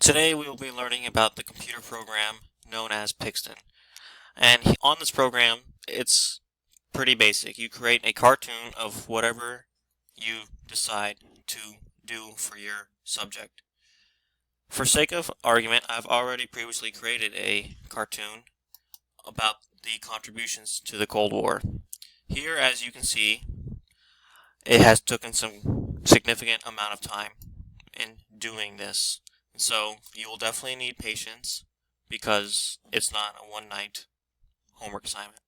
Today we will be learning about the computer program known as Pixton. And on this program, it's pretty basic. You create a cartoon of whatever you decide to do for your subject. For sake of argument, I've already previously created a cartoon about the contributions to the Cold War. Here, as you can see, it has taken some significant amount of time in doing this. So you will definitely need patience because it's not a one-night homework assignment.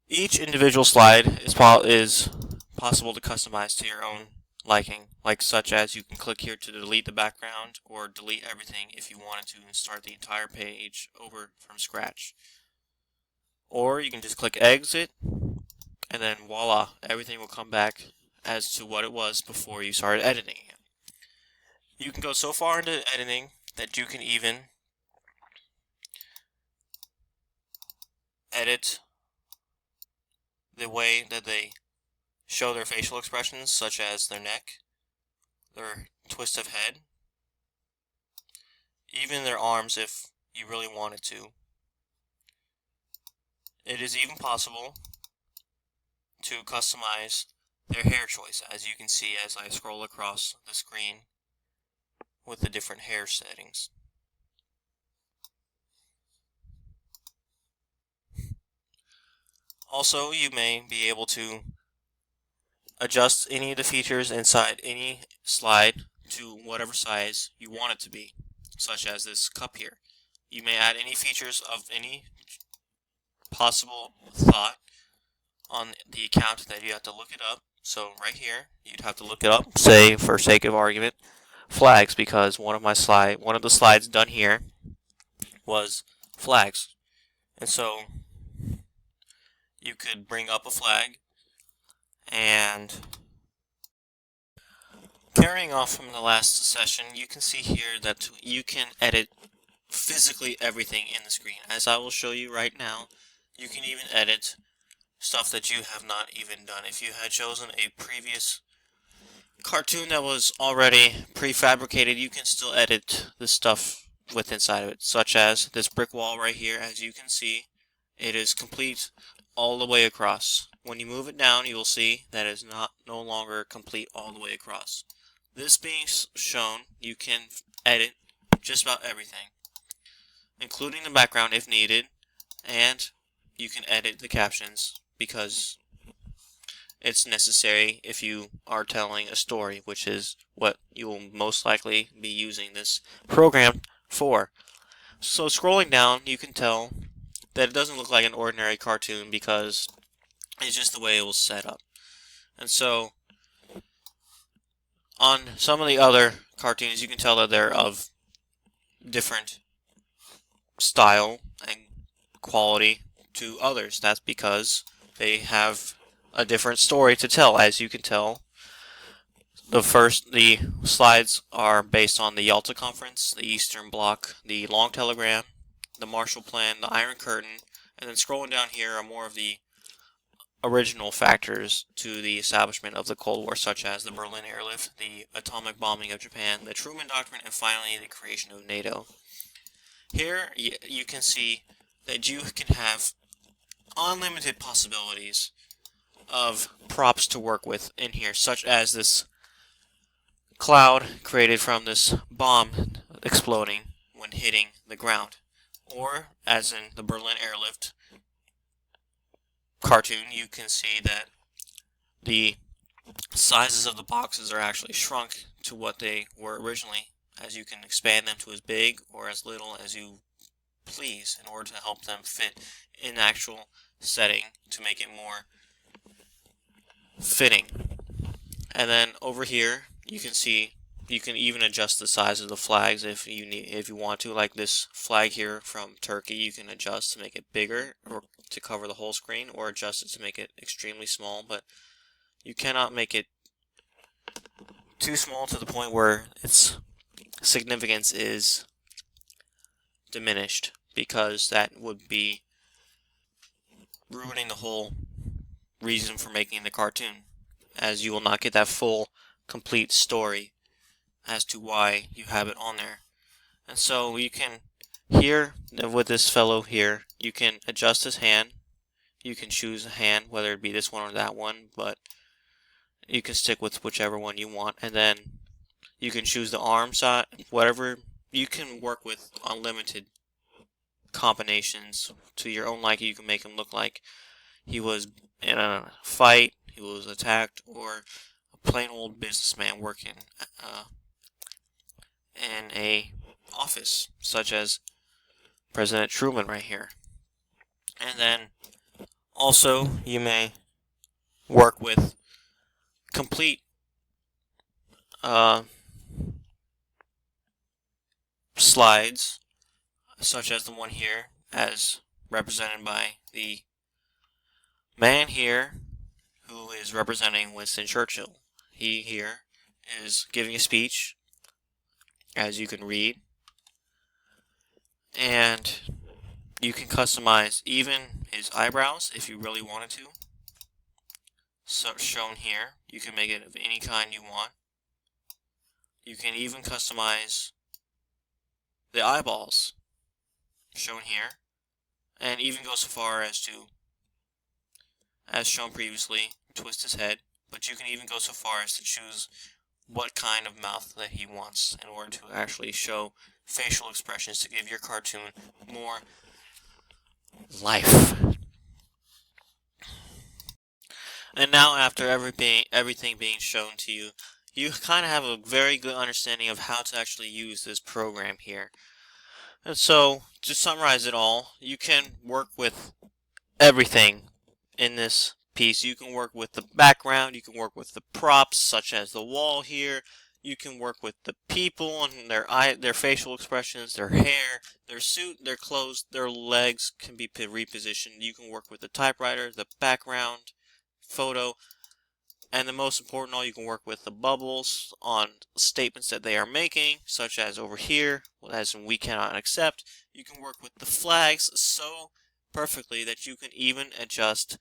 Each individual slide is possible to customize to your own liking, such as you can click here to delete the background or delete everything if you wanted to and start the entire page over from scratch. Or you can just click exit and then voila, everything will come back as to what it was before you started editing it. You can go so far into editing that you can even edit the way that they show their facial expressions, such as their neck, their twist of head, even their arms if you really wanted to. It is even possible to customize their hair choice, as you can see as I scroll across the screen with the different hair settings. Also, you may be able to adjust any of the features inside any slide to whatever size you want it to be, such as this cup here. You may add any features of any possible thought on the account that you have to look it up. So right here, you'd have to look it up, say for sake of argument, flags, because one of the slides done here was flags. And so you could bring up a flag, and carrying off from the last session, you can see here that you can edit physically everything in the screen. As I will show you right now, you can even edit stuff that you have not even done. If you had chosen a previous cartoon that was already prefabricated, you can still edit the stuff with inside of it, such as this brick wall right here. As you can see, it is complete all the way across. When you move it down, you will see that it is no longer complete all the way across. This being shown, you can edit just about everything, including the background if needed, and you can edit the captions because it's necessary if you are telling a story, which is what you will most likely be using this program for. So scrolling down, you can tell that it doesn't look like an ordinary cartoon because it's just the way it was set up. And so on some of the other cartoons, you can tell that they're of different style and quality to others. That's because they have a different story to tell. As you can tell, the slides are based on the Yalta Conference, the Eastern Bloc, the Long Telegram, the Marshall Plan, the Iron Curtain, and then scrolling down here are more of the original factors to the establishment of the Cold War, such as the Berlin airlift, the atomic bombing of Japan, the Truman Doctrine, and finally the creation of NATO. Here you can see that you can have unlimited possibilities of props to work with in here, such as this cloud created from this bomb exploding when hitting the ground, or as in the Berlin airlift cartoon, you can see that the sizes of the boxes are actually shrunk to what they were originally, as you can expand them to as big or as little as you please in order to help them fit in actual setting to make it more fitting. And then over here you can see you can even adjust the size of the flags if you want to. Like this flag here from Turkey, you can adjust to make it bigger or to cover the whole screen, or adjust it to make it extremely small, but you cannot make it too small to the point where its significance is diminished, because that would be ruining the whole reason for making the cartoon, as you will not get that full, complete story as to why you have it on there. And so you can, here, with this fellow here, you can adjust his hand. You can choose a hand, whether it be this one or that one, but you can stick with whichever one you want. And then you can choose the arm side, whatever. You can work with unlimited combinations to your own liking. You can make him look like he was in a fight, he was attacked, or a plain old businessman working in a office, such as President Truman right here. And then also you may work with complete slides, such as the one here, as represented by the man here who is representing Winston Churchill. He here is giving a speech, as you can read, and you can customize even his eyebrows if you really wanted to. So shown here, you can make it of any kind you want. You can even customize the eyeballs, shown here, and even go so far as to, as shown previously, twist his head, but you can even go so far as to choose what kind of mouth that he wants in order to actually show facial expressions to give your cartoon more life. And now, after everything being shown to you, you kind of have a very good understanding of how to actually use this program here. And so, to summarize it all, you can work with everything in this piece. You can work with the background, you can work with the props, such as the wall here. You can work with the people and their facial expressions, their hair, their suit, their clothes, their legs can be repositioned. You can work with the typewriter, the background, photo, and the most important all, you can work with the bubbles on statements that they are making, such as over here, as in we cannot accept. You can work with the flags so perfectly that you can even adjust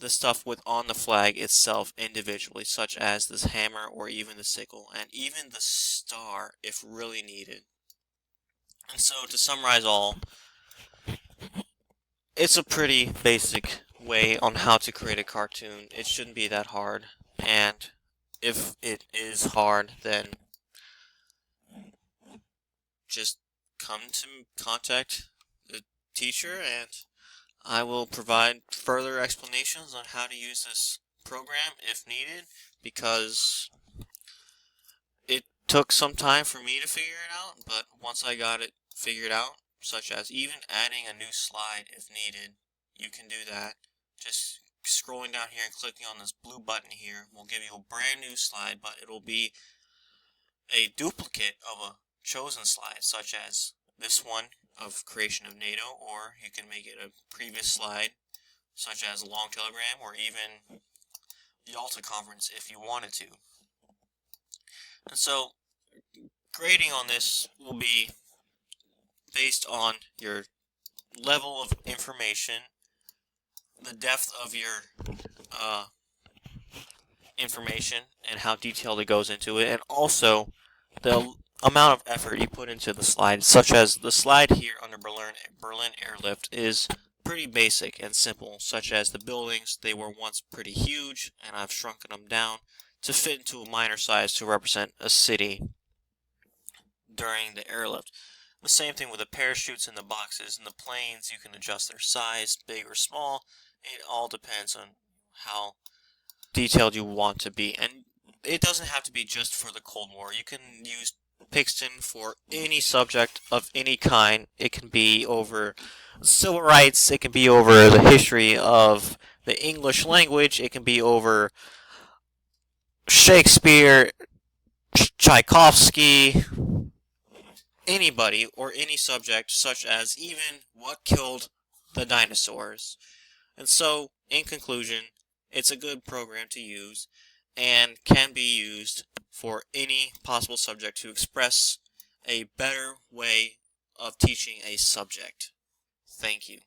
the stuff on the flag itself individually, such as this hammer or even the sickle, and even the star if really needed. And so, to summarize all, it's a pretty basic way on how to create a cartoon. It shouldn't be that hard, and if it is hard, then just come to contact the teacher and I will provide further explanations on how to use this program if needed, because it took some time for me to figure it out, but once I got it figured out, such as even adding a new slide if needed, you can do that. Just scrolling down here and clicking on this blue button here will give you a brand new slide, but it'll be a duplicate of a chosen slide, such as this one of creation of NATO, or you can make it a previous slide, such as a long telegram, or even Yalta conference if you wanted to. And so, grading on this will be based on your level of information, the depth of your information, and how detailed it goes into it, and also the amount of effort you put into the slide, such as the slide here under Berlin Airlift is pretty basic and simple, such as the buildings, they were once pretty huge, and I've shrunken them down to fit into a minor size to represent a city during the airlift. The same thing with the parachutes and the boxes and the planes. You can adjust their size, big or small. It all depends on how detailed you want to be. And it doesn't have to be just for the Cold War. You can use Pixton for any subject of any kind. It can be over civil rights. It can be over the history of the English language. It can be over Shakespeare, Tchaikovsky, anybody or any subject, such as even what killed the dinosaurs. And so, in conclusion, it's a good program to use and can be used for any possible subject to express a better way of teaching a subject. Thank you.